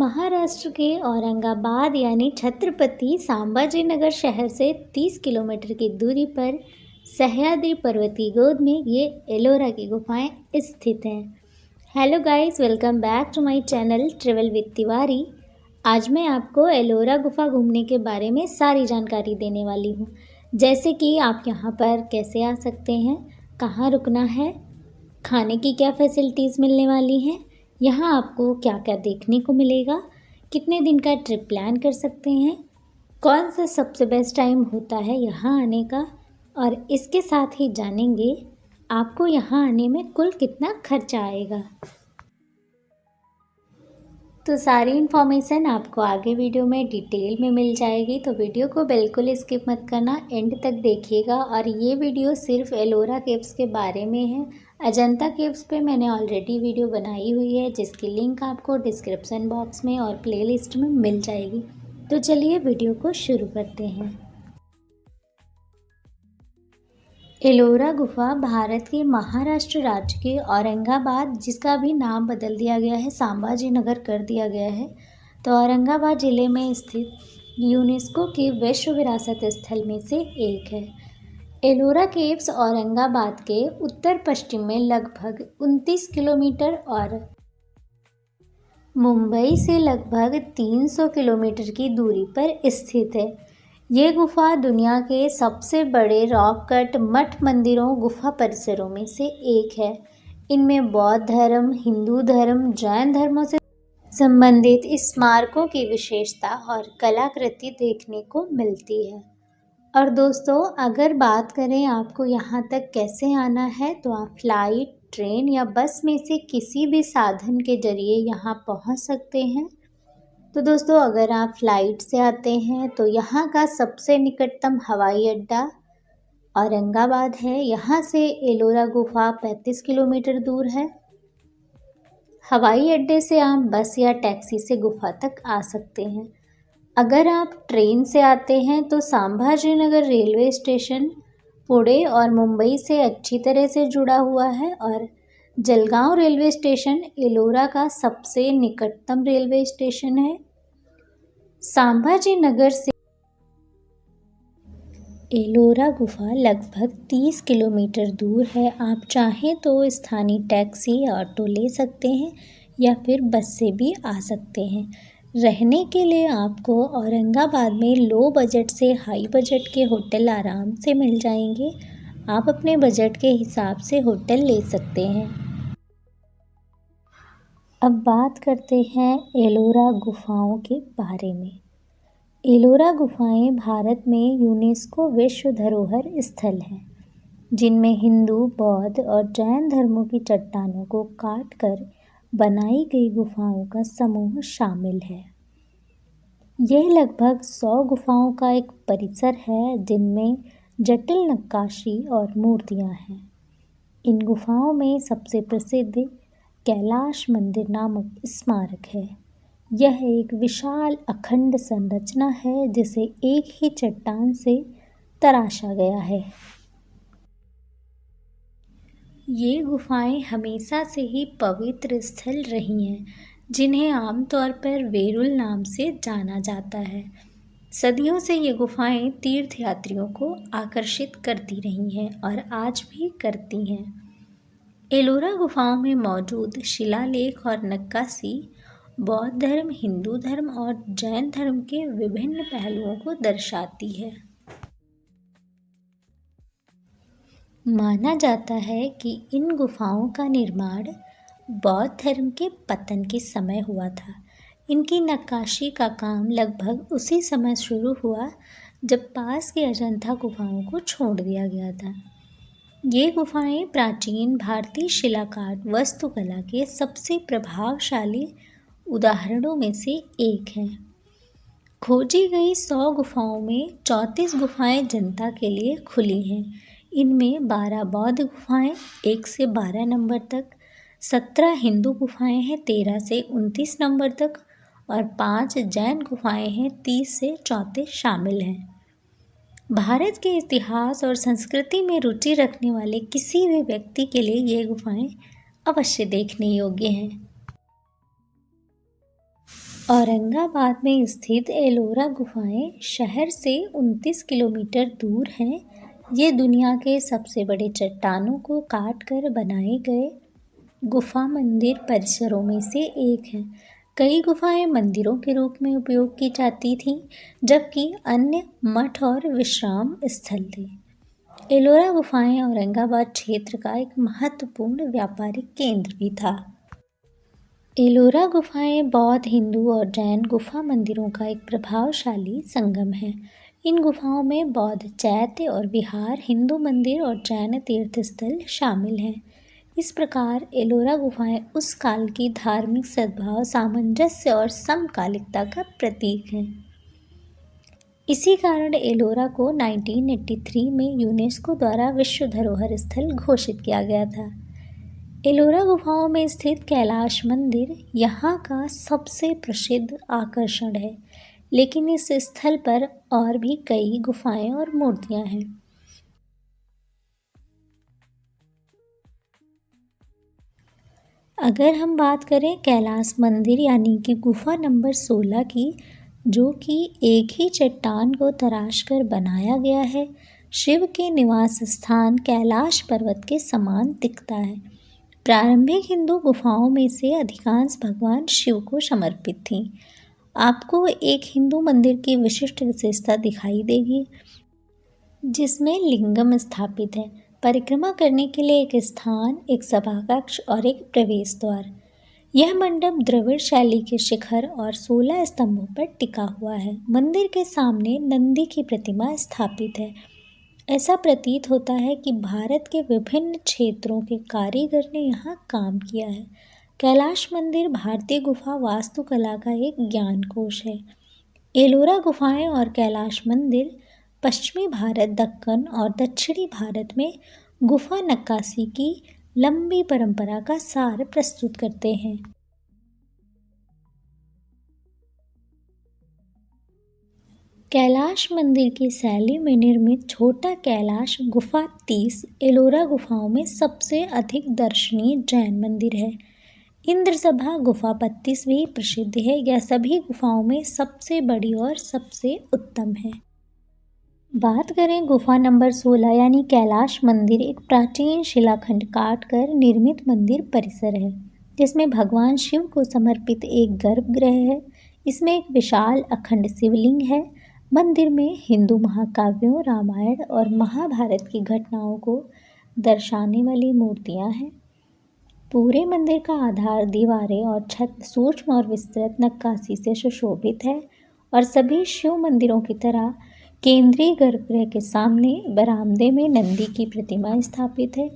महाराष्ट्र के औरंगाबाद यानी छत्रपति संभाजीनगर शहर से 30 किलोमीटर की दूरी पर सह्याद्री पर्वतीय गोद में ये एलोरा की गुफाएं स्थित हैं। Hello guys, welcome back to my channel travel with Tiwari. आज मैं आपको एलोरा गुफा घूमने के बारे में सारी जानकारी देने वाली हूँ, जैसे कि आप यहाँ पर कैसे आ सकते हैं, कहाँ रुकना है, खाने की क्या फैसिलिटीज़ मिलने वाली हैं, यहाँ आपको क्या क्या देखने को मिलेगा, कितने दिन का ट्रिप प्लान कर सकते हैं, कौन सा सबसे बेस्ट टाइम होता है यहाँ आने का, और इसके साथ ही जानेंगे आपको यहाँ आने में कुल कितना खर्चा आएगा। तो सारी इन्फॉर्मेशन आपको आगे वीडियो में डिटेल में मिल जाएगी, तो वीडियो को बिल्कुल स्किप मत करना, एंड तक देखिएगा। और ये वीडियो सिर्फ एलोरा केव्स के बारे में है। अजंता केव्स पे मैंने ऑलरेडी वीडियो बनाई हुई है, जिसकी लिंक आपको डिस्क्रिप्शन बॉक्स में और प्लेलिस्ट में मिल जाएगी। तो चलिए वीडियो को शुरू करते हैं। एलोरा गुफा भारत के महाराष्ट्र राज्य के औरंगाबाद, जिसका भी नाम बदल दिया गया है, संभाजीनगर कर दिया गया है, तो औरंगाबाद ज़िले में स्थित यूनेस्को के विश्व विरासत स्थल में से एक है। एलोरा केव्स औरंगाबाद के उत्तर पश्चिम में लगभग 29 किलोमीटर और मुंबई से लगभग 300 किलोमीटर की दूरी पर स्थित है। ये गुफा दुनिया के सबसे बड़े रॉक कट मठ मंदिरों गुफा परिसरों में से एक है। इनमें बौद्ध धर्म, हिंदू धर्म, जैन धर्मों से संबंधित स्मारकों की विशेषता और कलाकृति देखने को मिलती है। और दोस्तों, अगर बात करें आपको यहाँ तक कैसे आना है, तो आप फ्लाइट, ट्रेन या बस में से किसी भी साधन के जरिए यहाँ पहुँच सकते हैं। तो दोस्तों, अगर आप फ्लाइट से आते हैं तो यहाँ का सबसे निकटतम हवाई अड्डा औरंगाबाद है। यहाँ से एलोरा गुफा 35 किलोमीटर दूर है। हवाई अड्डे से आप बस या टैक्सी से गुफा तक आ सकते हैं। अगर आप ट्रेन से आते हैं तो संभाजीनगर रेलवे स्टेशन पुणे और मुंबई से अच्छी तरह से जुड़ा हुआ है, और जलगांव रेलवे स्टेशन एलोरा का सबसे निकटतम रेलवे स्टेशन है। संभाजीनगर से एलोरा गुफा लगभग 30 किलोमीटर दूर है। आप चाहें तो स्थानीय टैक्सी या ऑटो ले सकते हैं, या फिर बस से भी आ सकते हैं। रहने के लिए आपको औरंगाबाद में लो बजट से हाई बजट के होटल आराम से मिल जाएंगे। आप अपने बजट के हिसाब से होटल ले सकते हैं। अब बात करते हैं एलोरा गुफाओं के बारे में। एलोरा गुफाएं भारत में यूनेस्को विश्व धरोहर स्थल हैं, जिनमें हिंदू, बौद्ध और जैन धर्मों की चट्टानों को काट कर बनाई गई गुफाओं का समूह शामिल है। यह लगभग 100 गुफाओं का एक परिसर है, जिनमें जटिल नक्काशी और मूर्तियां हैं। इन गुफाओं में सबसे प्रसिद्ध कैलाश मंदिर नामक स्मारक है। यह एक विशाल अखंड संरचना है, जिसे एक ही चट्टान से तराशा गया है। ये गुफाएं हमेशा से ही पवित्र स्थल रही हैं, जिन्हें आमतौर पर वेरुल नाम से जाना जाता है। सदियों से ये गुफाएं तीर्थयात्रियों को आकर्षित करती रही हैं और आज भी करती हैं। एलोरा गुफाओं में मौजूद शिलालेख और नक्काशी बौद्ध धर्म, हिंदू धर्म और जैन धर्म के विभिन्न पहलुओं को दर्शाती है। माना जाता है कि इन गुफाओं का निर्माण बौद्ध धर्म के पतन के समय हुआ था। इनकी नक्काशी का काम लगभग उसी समय शुरू हुआ जब पास के अजंता गुफाओं को छोड़ दिया गया था। ये गुफाएं प्राचीन भारतीय शिलाकार वास्तुकला के सबसे प्रभावशाली उदाहरणों में से एक हैं। खोजी गई 100 गुफाओं में 34 गुफाएं जनता के लिए खुली हैं। इनमें 12 बौद्ध गुफाएं 1 से 12 नंबर तक, 17 हिंदू गुफाएं हैं 13 से 29 नंबर तक, और 5 जैन गुफाएं हैं 30 से 34 शामिल हैं। भारत के इतिहास और संस्कृति में रुचि रखने वाले किसी भी व्यक्ति के लिए ये गुफाएं अवश्य देखने योग्य हैं। औरंगाबाद में स्थित एलोरा गुफाएं शहर से 29 किलोमीटर दूर हैं। ये दुनिया के सबसे बड़े चट्टानों को काट कर बनाए गए गुफा मंदिर परिसरों में से एक है। कई गुफाएं मंदिरों के रूप में उपयोग की जाती थीं, जबकि अन्य मठ और विश्राम स्थल थे। एलोरा गुफाएं औरंगाबाद क्षेत्र का एक महत्वपूर्ण व्यापारिक केंद्र भी था। एलोरा गुफाएं बौद्ध, हिंदू और जैन गुफा मंदिरों का एक प्रभावशाली संगम है। इन गुफाओं में बौद्ध चैत्य और विहार, हिंदू मंदिर और जैन तीर्थस्थल शामिल हैं। इस प्रकार एलोरा गुफाएं उस काल की धार्मिक सद्भाव, सामंजस्य और समकालिकता का प्रतीक हैं। इसी कारण एलोरा को 1983 में यूनेस्को द्वारा विश्व धरोहर स्थल घोषित किया गया था। एलोरा गुफाओं में स्थित कैलाश मंदिर यहाँ का सबसे प्रसिद्ध आकर्षण है, लेकिन इस स्थल पर और भी कई गुफाएं और मूर्तियां हैं। अगर हम बात करें कैलाश मंदिर यानी कि गुफा नंबर 16 की, जो कि एक ही चट्टान को तराश कर बनाया गया है, शिव के निवास स्थान कैलाश पर्वत के समान दिखता है। प्रारंभिक हिंदू गुफाओं में से अधिकांश भगवान शिव को समर्पित थीं। आपको एक हिंदू मंदिर की विशिष्ट विशेषता दिखाई देगी, जिसमें लिंगम स्थापित है, परिक्रमा करने के लिए एक स्थान, एक सभाकक्ष और एक प्रवेश द्वार। यह मंडप द्रविड़ शैली के शिखर और 16 स्तंभों पर टिका हुआ है। मंदिर के सामने नंदी की प्रतिमा स्थापित है। ऐसा प्रतीत होता है कि भारत के विभिन्न क्षेत्रों के कारीगर ने यहाँ काम किया है। कैलाश मंदिर भारतीय गुफा वास्तुकला का एक ज्ञानकोश है। एलोरा गुफाएं और कैलाश मंदिर पश्चिमी भारत, दक्कन और दक्षिणी भारत में गुफा नक्काशी की लंबी परंपरा का सार प्रस्तुत करते हैं। कैलाश मंदिर की शैली में निर्मित छोटा कैलाश गुफा 30 एलोरा गुफाओं में सबसे अधिक दर्शनीय जैन मंदिर है। इंद्रसभा गुफा 32 भी प्रसिद्ध है। यह सभी गुफाओं में सबसे बड़ी और सबसे उत्तम है। बात करें गुफा नंबर 16 यानी कैलाश मंदिर, एक प्राचीन शिलाखंड काट कर निर्मित मंदिर परिसर है, जिसमें भगवान शिव को समर्पित एक गर्भगृह है। इसमें एक विशाल अखंड शिवलिंग है। मंदिर में हिंदू महाकाव्यों, रामायण और महाभारत की घटनाओं को दर्शाने वाली मूर्तियां हैं। पूरे मंदिर का आधार, दीवारें और छत सूक्ष्म और विस्तृत नक्काशी से सुशोभित है और सभी शिव मंदिरों की तरह केंद्रीय गर्भगृह के सामने बरामदे में नंदी की प्रतिमा स्थापित है।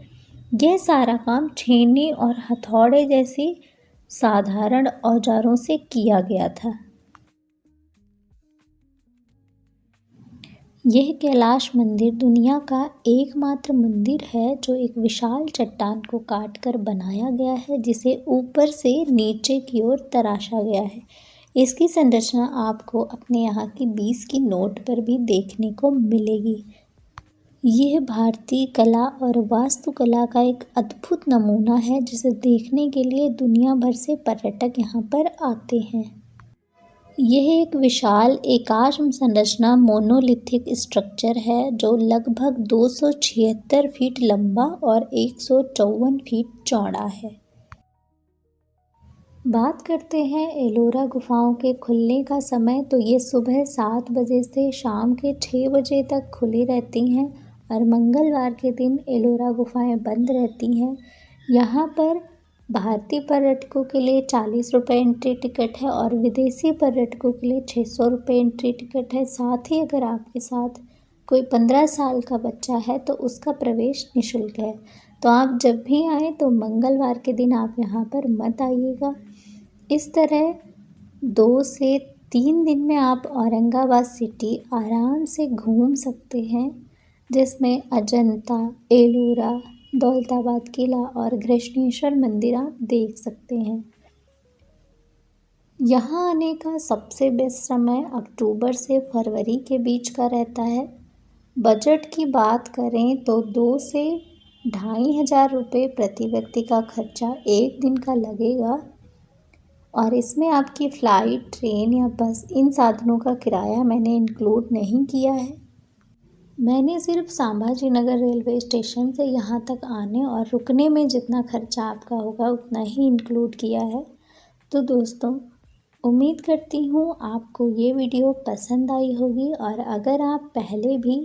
यह सारा काम छेनी और हथौड़े जैसी साधारण औजारों से किया गया था। यह कैलाश मंदिर दुनिया का एकमात्र मंदिर है जो एक विशाल चट्टान को काटकर बनाया गया है, जिसे ऊपर से नीचे की ओर तराशा गया है। इसकी संरचना आपको अपने यहाँ की 20 की नोट पर भी देखने को मिलेगी। यह भारतीय कला और वास्तुकला का एक अद्भुत नमूना है, जिसे देखने के लिए दुनिया भर से पर्यटक यहाँ पर आते हैं। यह एक विशाल एकाश्म संरचना मोनोलिथिक स्ट्रक्चर है जो लगभग 276 फीट लंबा और 154 फीट चौड़ा है। बात करते हैं एलोरा गुफाओं के खुलने का समय, तो ये सुबह 7 बजे से शाम के 6 बजे तक खुली रहती हैं और मंगलवार के दिन एलोरा गुफाएं बंद रहती हैं। यहाँ पर भारतीय पर्यटकों के लिए 40 रुपये एंट्री टिकट है और विदेशी पर्यटकों के लिए 600 रुपये एंट्री टिकट है। साथ ही अगर आपके साथ कोई 15 साल का बच्चा है तो उसका प्रवेश निःशुल्क है। तो आप जब भी आएँ तो मंगलवार के दिन आप यहाँ पर मत आइएगा। इस तरह 2 से 3 दिन में आप औरंगाबाद सिटी आराम से घूम सकते हैं, जिसमें अजंता, एलोरा, दौलताबाद किला और घृष्णेश्वर मंदिर आप देख सकते हैं। यहाँ आने का सबसे बेस्ट समय अक्टूबर से फरवरी के बीच का रहता है। बजट की बात करें तो 2 से 2,500 रुपये प्रति व्यक्ति का खर्चा एक दिन का लगेगा और इसमें आपकी फ़्लाइट, ट्रेन या बस इन साधनों का किराया मैंने इंक्लूड नहीं किया है। मैंने सिर्फ संभाजी नगर रेलवे स्टेशन से यहाँ तक आने और रुकने में जितना खर्चा आपका होगा उतना ही इंक्लूड किया है। तो दोस्तों, उम्मीद करती हूँ आपको ये वीडियो पसंद आई होगी, और अगर आप पहले भी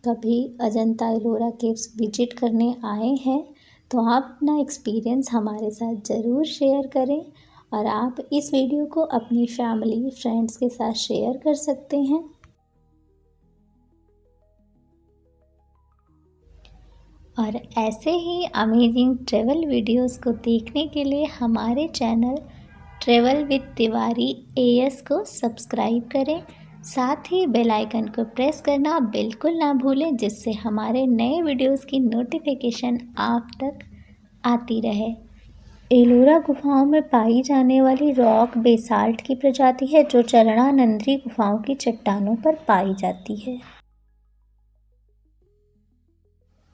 कभी अजंता एलोरा केव्स विजिट करने आए हैं तो आप अपना एक्सपीरियंस हमारे साथ ज़रूर शेयर करें, और आप इस वीडियो को अपनी फैमिली फ्रेंड्स के साथ शेयर कर सकते हैं। और ऐसे ही अमेजिंग ट्रैवल वीडियोस को देखने के लिए हमारे channel travel with Tiwari as को सब्सक्राइब करें। साथ ही बेल आइकन को प्रेस करना बिल्कुल ना भूलें, जिससे हमारे नए वीडियोस की नोटिफिकेशन आप तक आती रहे। एलोरा गुफाओं में पाई जाने वाली रॉक बेसाल्ट की प्रजाति है जो चरणानंदरी गुफाओं की चट्टानों पर पाई जाती है।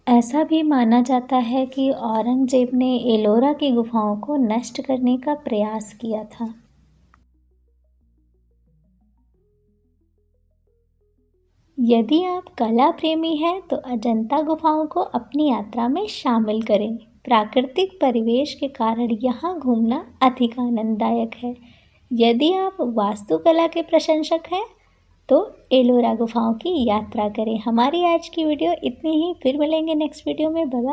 ऐसा भी माना जाता है कि औरंगजेब ने एलोरा की गुफाओं को नष्ट करने का प्रयास किया था। यदि आप कला प्रेमी हैं तो अजंता गुफाओं को अपनी यात्रा में शामिल करें। प्राकृतिक परिवेश के कारण यहाँ घूमना अधिक आनंददायक है। यदि आप वास्तुकला के प्रशंसक हैं तो एलोरा गुफाओं की यात्रा करें। हमारी आज की वीडियो इतनी ही, फिर मिलेंगे नेक्स्ट वीडियो में। बाय।